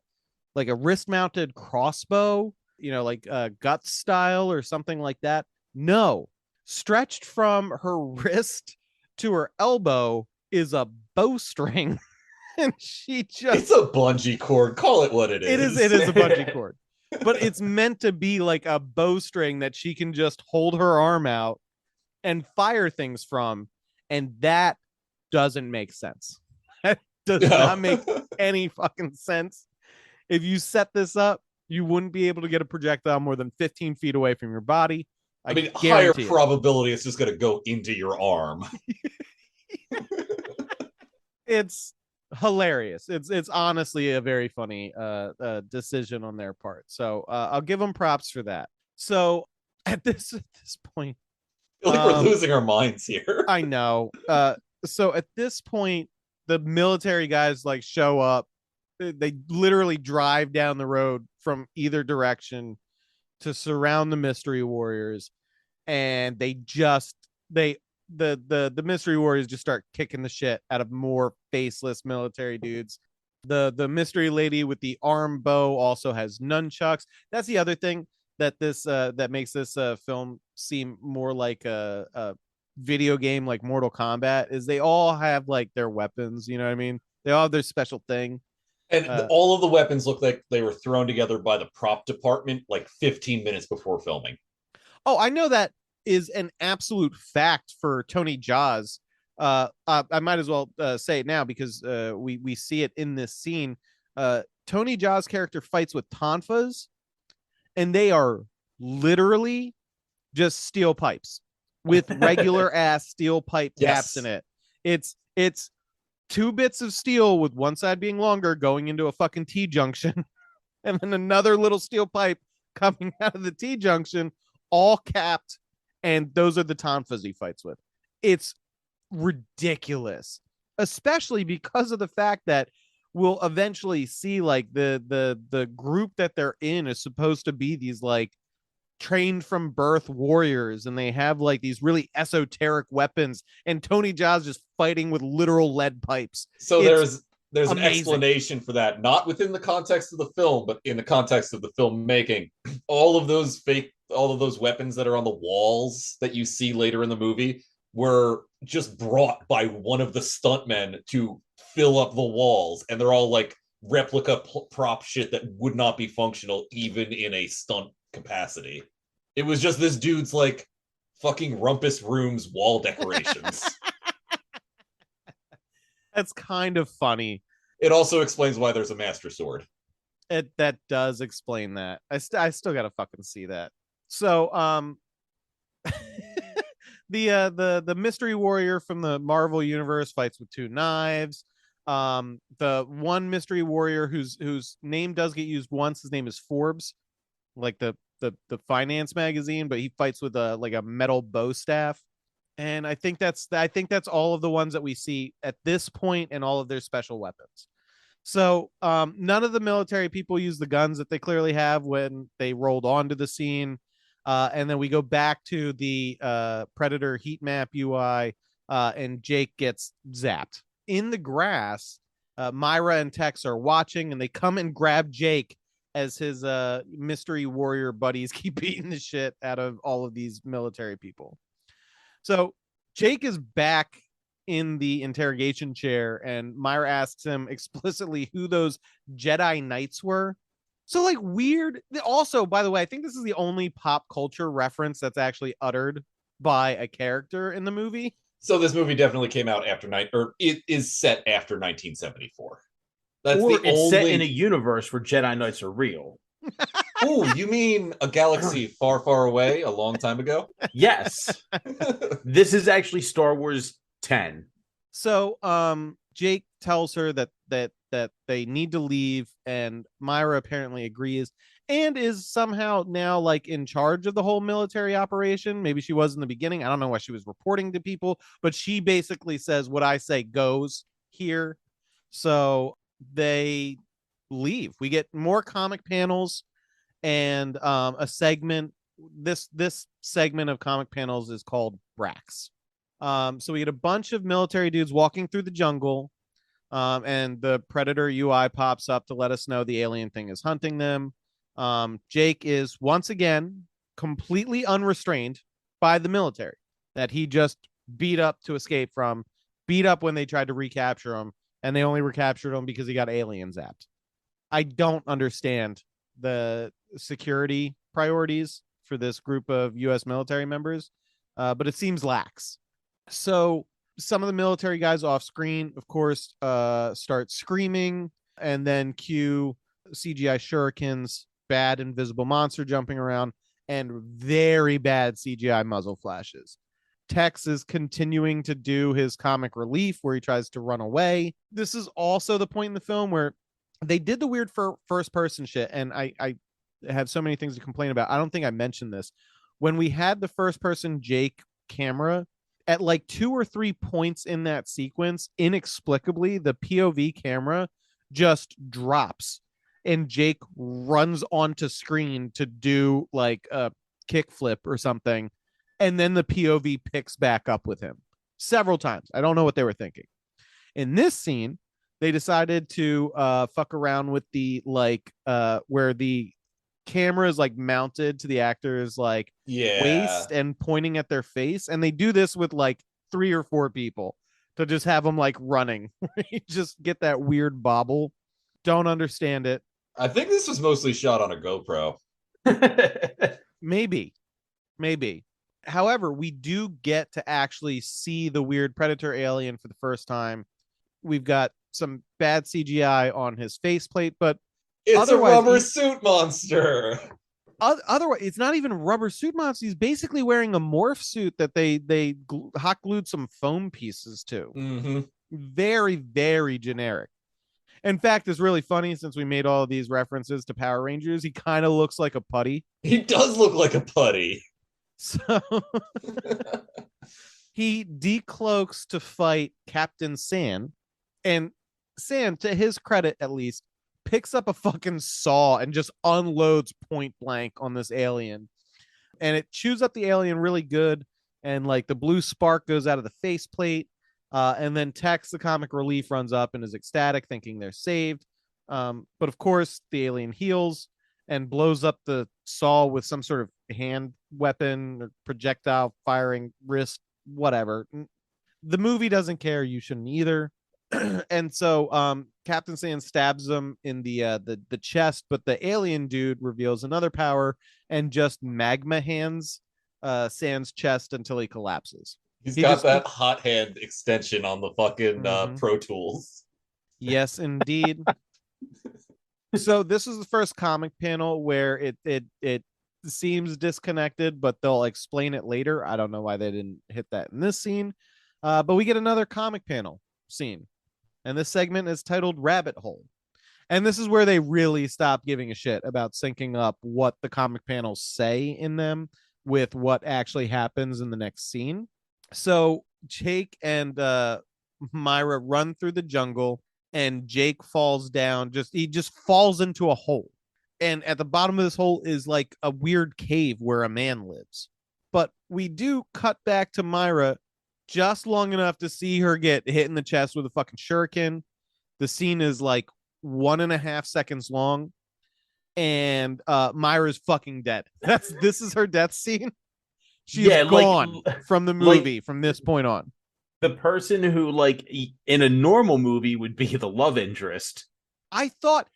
A: wrist mounted crossbow, you know, like Guts style or something like that. No, stretched from her wrist to her elbow is a bowstring. And she just,
C: it's a bungee cord. Call it what it is.
A: It is a bungee cord. But it's meant to be like a bowstring that she can just hold her arm out and fire things from. And that doesn't make sense. That does not make any fucking sense. If you set this up, you wouldn't be able to get a projectile more than 15 feet away from your body.
C: I mean, higher probability it's just going to go into your arm.
A: It's hilarious. It's honestly a very funny decision on their part. So I'll give them props for that. So at this point,
C: I feel like we're losing our minds here.
A: I know. So at this point, the military guys like show up. They literally drive down the road from either direction to surround the mystery warriors, and the mystery warriors just start kicking the shit out of more faceless military dudes. The mystery lady with the arm bow also has nunchucks. That's the other thing that makes this film seem more like a video game like Mortal Kombat is they all have like their weapons. You know what I mean? They all have their special thing.
C: And all of the weapons look like they were thrown together by the prop department like 15 minutes before filming.
A: Oh, I know that is an absolute fact for Tony Jaa's. I might as well say it now because we see it in this scene. Tony Jaa's character fights with tonfas, and they are literally just steel pipes with regular ass steel pipe caps in it. It's 2 bits of steel with one side being longer going into a fucking T-junction and then another little steel pipe coming out of the T-junction, all capped, and those are the tonfas he fights with. It's ridiculous, especially because of the fact that we'll eventually see like the group that they're in is supposed to be these like trained from birth warriors, and they have like these really esoteric weapons, and Tony Jaa's just fighting with literal lead pipes.
C: So there's an explanation for that, not within the context of the film, but in the context of the filmmaking. All of those weapons that are on the walls that you see later in the movie were just brought by one of the stuntmen to fill up the walls, and they're all like replica prop shit that would not be functional even in a stunt capacity. It was just this dude's like fucking rumpus room's wall decorations.
A: That's kind of funny.
C: It also explains why there's a master sword.
A: That does explain that. I still gotta fucking see that. So the mystery warrior from the Marvel universe fights with 2 knives. The one mystery warrior whose name does get used once, his name is Forbes, like the finance magazine, but he fights with a metal bow staff. And I think that's all of the ones that we see at this point and all of their special weapons. So none of the military people use the guns that they clearly have when they rolled onto the scene. And then we go back to the Predator heat map UI, and Jake gets zapped. In the grass, Myra and Tex are watching, and they come and grab Jake as his mystery warrior buddies keep beating the shit out of all of these military people. So Jake is back in the interrogation chair, and Myra asks him explicitly who those Jedi Knights were. So like weird. Also, by the way, I think this is the only pop culture reference that's actually uttered by a character in the movie.
C: So this movie definitely came out after it is set after 1974.
B: It's set in a universe where Jedi Knights are real.
C: Oh, you mean a galaxy far, far away, a long time ago?
B: Yes. This is actually Star Wars 10.
A: So Jake tells her that they need to leave, and Myra apparently agrees and is somehow now like in charge of the whole military operation. Maybe she was in the beginning. I don't know why she was reporting to people, but she basically says what I say goes here. So they leave. We get more comic panels and a segment. This segment of comic panels is called Brax. So we get a bunch of military dudes walking through the jungle, and the Predator UI pops up to let us know the alien thing is hunting them. Jake is once again completely unrestrained by the military that he just beat up to escape from, beat up when they tried to recapture him, and they only recaptured him because he got alien zapped. I don't understand the security priorities for this group of U.S. military members, but it seems lax. So some of the military guys off screen, of course, start screaming, and then cue CGI shurikens, bad invisible monster jumping around, and very bad CGI muzzle flashes. Tex is continuing to do his comic relief where he tries to run away. This is also the point in the film where they did the weird first person shit, and I have so many things to complain about. I don't think I mentioned this. When we had the first person Jake camera, at like 2 or 3 points in that sequence, inexplicably, the POV camera just drops and Jake runs onto screen to do like a kickflip or something. And then the POV picks back up with him several times. I don't know what they were thinking. In this scene, they decided to fuck around with the like where the camera is like mounted to the actor's like waist and pointing at their face, and they do this with like 3 or 4 people to just have them like running. You just get that weird bobble. Don't understand it.
C: I think this was mostly shot on a GoPro.
A: Maybe. However, we do get to actually see the weird predator alien for the first time. We've got some bad CGI on his faceplate, but
C: it's a rubber suit monster.
A: Otherwise, it's not even a rubber suit monster. He's basically wearing a morph suit that they hot glued some foam pieces to.
C: Mm-hmm.
A: Very, very generic. In fact, it's really funny since we made all of these references to Power Rangers. He kind of looks like a putty.
C: He does look like a putty.
A: So he decloaks to fight Captain San, and San, to his credit at least, picks up a fucking saw and just unloads point blank on this alien, and it chews up the alien really good, and like the blue spark goes out of the faceplate, and then Tex, the comic relief, runs up and is ecstatic, thinking they're saved, but of course the alien heals and blows up the saw with some sort of hand weapon or projectile firing wrist, whatever. The movie doesn't care. You shouldn't either. And so Captain Sand stabs him in the chest, but the alien dude reveals another power and just magma hands Sand's chest until he collapses.
C: He's got that hot hand extension on the fucking Pro Tools.
A: Yes, indeed. So this is the first comic panel where it seems disconnected, but they'll explain it later. I don't know why they didn't hit that in this scene, but we get another comic panel scene, and this segment is titled Rabbit Hole, and this is where they really stop giving a shit about syncing up what the comic panels say in them with what actually happens in the next scene. So Jake and Myra run through the jungle, and Jake falls down. He just falls into a hole. And at the bottom of this hole is like a weird cave where a man lives. But we do cut back to Myra just long enough to see her get hit in the chest with a fucking shuriken. The scene is like 1.5 seconds long. And Myra's fucking dead. This is her death scene. She's gone from the movie from this point on.
B: The person who, like, in a normal movie would be the love interest.
A: I thought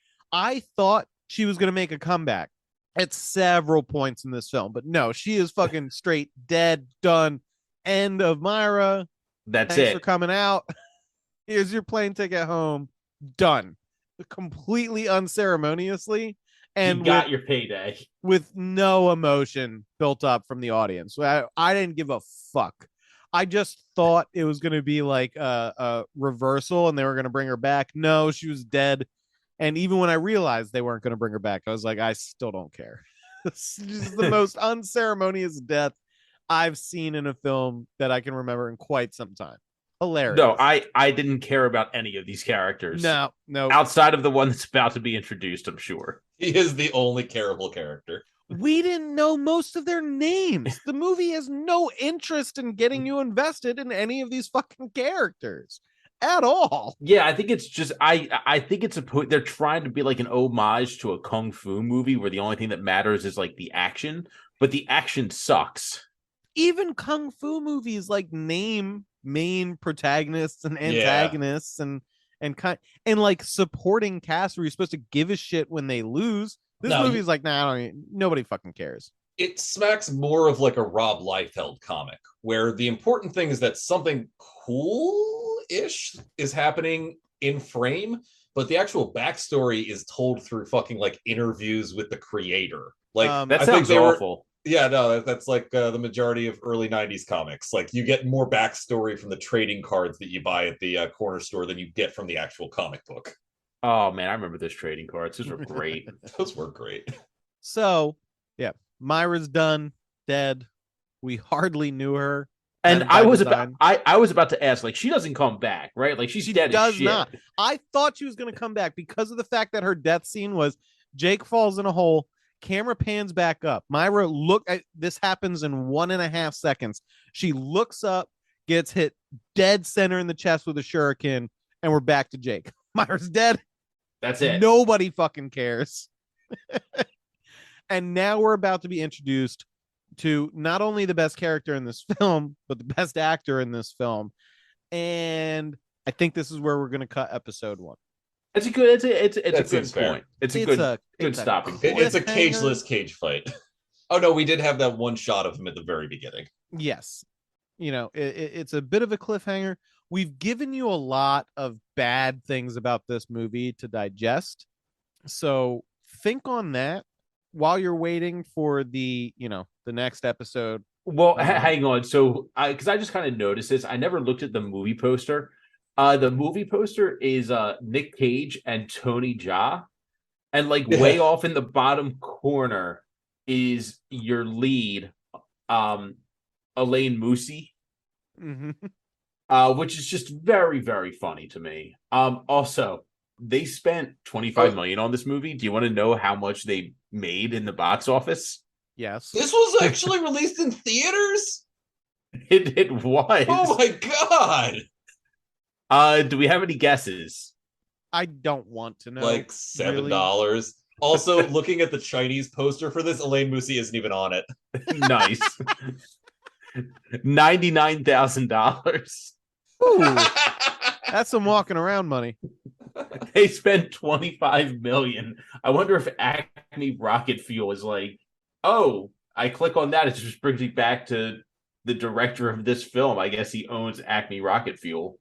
A: she was going to make a comeback at several points in this film, but no, she is fucking straight dead, done. End of Myra.
B: Thanks
A: for coming out. Here's your plane ticket home. Done. Completely unceremoniously. And
B: you got your payday.
A: With no emotion built up from the audience. I didn't give a fuck. I just thought it was going to be like a reversal and they were going to bring her back. No, she was dead. And even when I realized they weren't going to bring her back, I was like, I still don't care. This is the most unceremonious death I've seen in a film that I can remember in quite some time. Hilarious.
B: No, I didn't care about any of these characters.
A: No.
B: Outside of the one that's about to be introduced, I'm sure.
C: He is the only careable character.
A: We didn't know most of their names. The movie has no interest in getting you invested in any of these fucking characters at all.
B: Yeah, I think it's just I think it's they're trying to be like an homage to a kung fu movie where the only thing that matters is like the action, but the action sucks.
A: Even kung fu movies like name main protagonists and antagonists and like supporting cast where you're supposed to give a shit when they lose. This movie's like, nobody fucking cares.
C: It smacks more of like a Rob Liefeld comic, where the important thing is that something cool-ish is happening in frame, but the actual backstory is told through fucking like interviews with the creator. Like
B: that sounds awful.
C: Yeah, no, that's like the majority of early 90s comics. Like you get more backstory from the trading cards that you buy at the corner store than you get from the actual comic book.
B: Oh, man, I remember those trading cards. Those were great.
C: Those were great.
A: So, yeah, Myra's done, dead. We hardly knew her.
B: And I was about to ask, like, she doesn't come back, right? Like, she's dead as shit. Not.
A: I thought she was going to come back because of the fact that her death scene was Jake falls in a hole, camera pans back up. Myra, this happens in 1.5 seconds. She looks up, gets hit dead center in the chest with a shuriken, and we're back to Jake. Myra's dead.
B: That's it.
A: Nobody fucking cares. And now we're about to be introduced to not only the best character in this film, but the best actor in this film. And I think this is where we're going to cut episode 1.
B: It's a good. It's a good
C: fair.
B: point. It's a good stopping point.
C: It's a cageless cage fight. Oh no, we did have that one shot of him at the very beginning.
A: Yes, it's a bit of a cliffhanger. We've given you a lot of bad things about this movie to digest, so think on that while you're waiting for the next episode.
B: Well, hang on. So, because I just kind of noticed this, I never looked at the movie poster. The movie poster is Nic Cage and Tony Jaa, and like way off in the bottom corner is your lead, Elaine Moussi, which is just very, very funny to me. Also, they spent $25 million on this movie. Do you want to know how much they made in the box office?
A: Yes.
C: This was actually released in theaters?
B: It was.
C: Oh my god.
B: Do we have any guesses?
A: I don't want to know.
C: Like $7. Really? Also, looking at the Chinese poster for this, Elaine Moussi isn't even on it.
B: Nice. $99,000.
A: That's some walking around money.
B: They spent $25 million. I wonder if Acme Rocket Fuel is like, oh, I click on that, it just brings me back to the director of this film. I guess he owns Acme Rocket Fuel.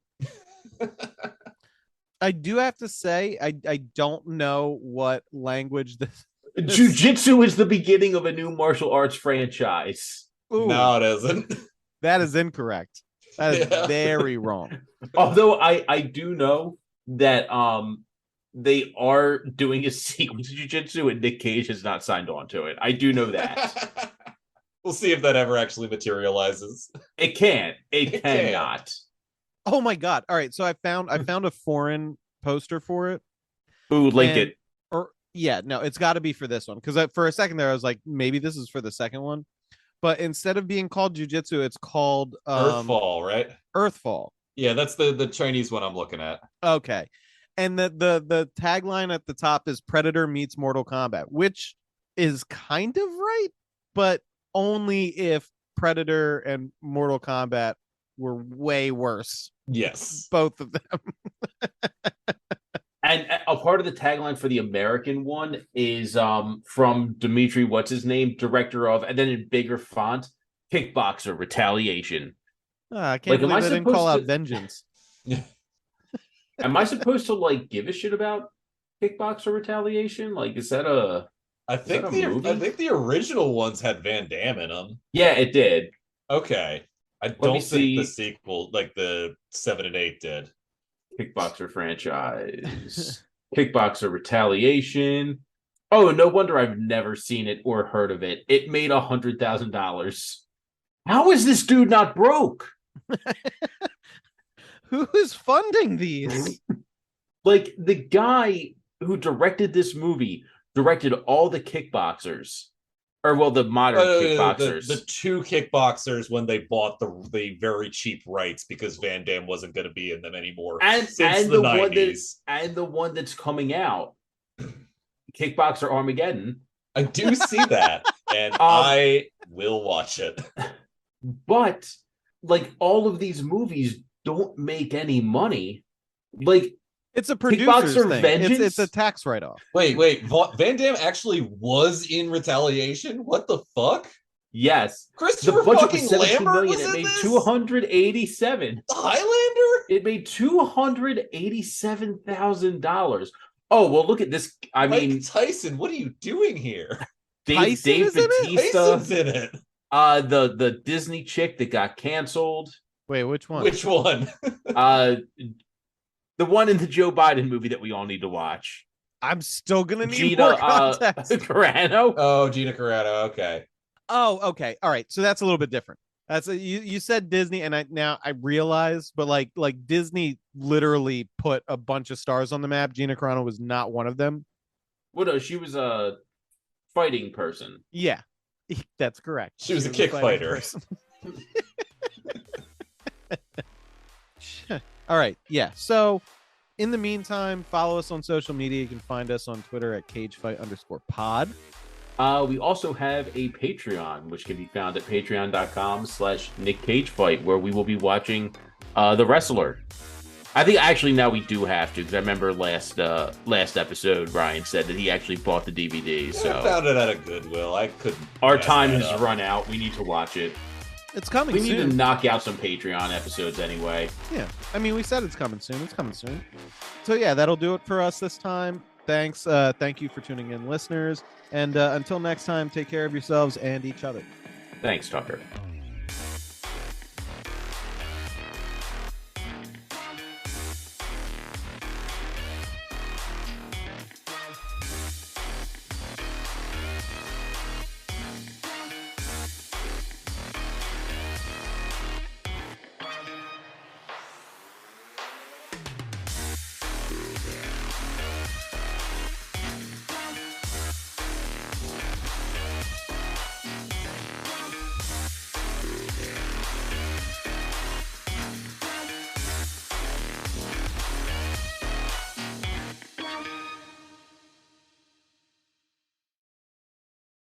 A: I do have to say, I don't know what language this.
B: Jiu Jitsu is the beginning of a new martial arts franchise.
C: Ooh, no, it isn't.
A: That is incorrect. That is very wrong.
B: Although I do know that they are doing a sequel to Jiu Jitsu and Nic Cage has not signed on to it. I do know that.
C: We'll see if that ever actually materializes.
B: It can't. It cannot.
A: Oh my god! All right, so I found a foreign poster for it.
B: Ooh, link it.
A: Or yeah, no, it's got to be for this one because for a second there I was like, maybe this is for the second one, but instead of being called Jiu-Jitsu, it's called
C: Earthfall, right?
A: Earthfall.
C: Yeah, that's the Chinese one I'm looking at.
A: Okay, and the tagline at the top is Predator meets Mortal Kombat, which is kind of right, but only if Predator and Mortal Kombat were way worse.
C: Yes,
A: both of them.
B: And a part of the tagline for the American one is from Dimitri, what's his name, director of, and then in bigger font, Kickboxer Retaliation.
A: I can't believe they didn't call out Vengeance.
B: Am I supposed to like give a shit about Kickboxer Retaliation? Like, is that a?
C: I think the original ones had Van Damme in them.
B: Yeah, it did.
C: Okay. I don't think the sequel, like the 7 and 8, did.
B: Kickboxer franchise. Kickboxer Retaliation. Oh, no wonder I've never seen it or heard of it. It made $100,000. How is this dude not broke?
A: Who is funding these?
B: Like, the guy who directed this movie directed all the Kickboxers. Or, well, the modern Kickboxers.
C: The two Kickboxers when they bought the very cheap rights because Van Damme wasn't going to be in them anymore since the 90s.
B: And the one that's coming out, Kickboxer Armageddon.
C: I do see that, and I will watch it.
B: But, like, all of these movies don't make any money. Like,
A: it's a producer's thing. It's a tax write-off.
C: Wait. Van Damme actually was in Retaliation? What the fuck?
B: Yes.
C: Christopher fucking Lambert was
B: in this? It made $287.
C: The Highlander?
B: It made $287,000. Oh, well, look at this. I mean,
C: Tyson, what are you doing here?
B: Dave Bautista.
C: Tyson's in it.
B: The Disney chick that got canceled.
A: Wait, which one?
C: Which one?
B: The one in the Joe Biden movie that we all need to watch.
A: I'm still gonna need more context.
B: Carano.
C: Oh, Gina Carano. Okay.
A: Oh, okay. All right. So that's a little bit different. That's you said Disney, and I realize, but like Disney literally put a bunch of stars on the map. Gina Carano was not one of them.
B: Well, no, she was a fighting person.
A: Yeah, that's correct.
C: She was a kick fighter.
A: All right. Yeah. So in the meantime, follow us on social media. You can find us on Twitter at cagefight_pod.
B: We also have a Patreon, which can be found at patreon.com/Nic Cage Fight, where we will be watching The Wrestler. I think actually now we do have to, because I remember last episode Ryan said that he actually bought the DVD. So
C: I found it at a Goodwill. I couldn't.
B: Our time has run out. We need to watch it.
A: It's coming.
B: We
A: soon.
B: need to knock out some Patreon episodes anyway.
A: Yeah, I mean, we said it's coming soon. It's coming soon. So yeah, that'll do it for us this time. Thanks. Thank you for tuning in, listeners. And until next time, take care of yourselves and each other.
B: Thanks, Tucker.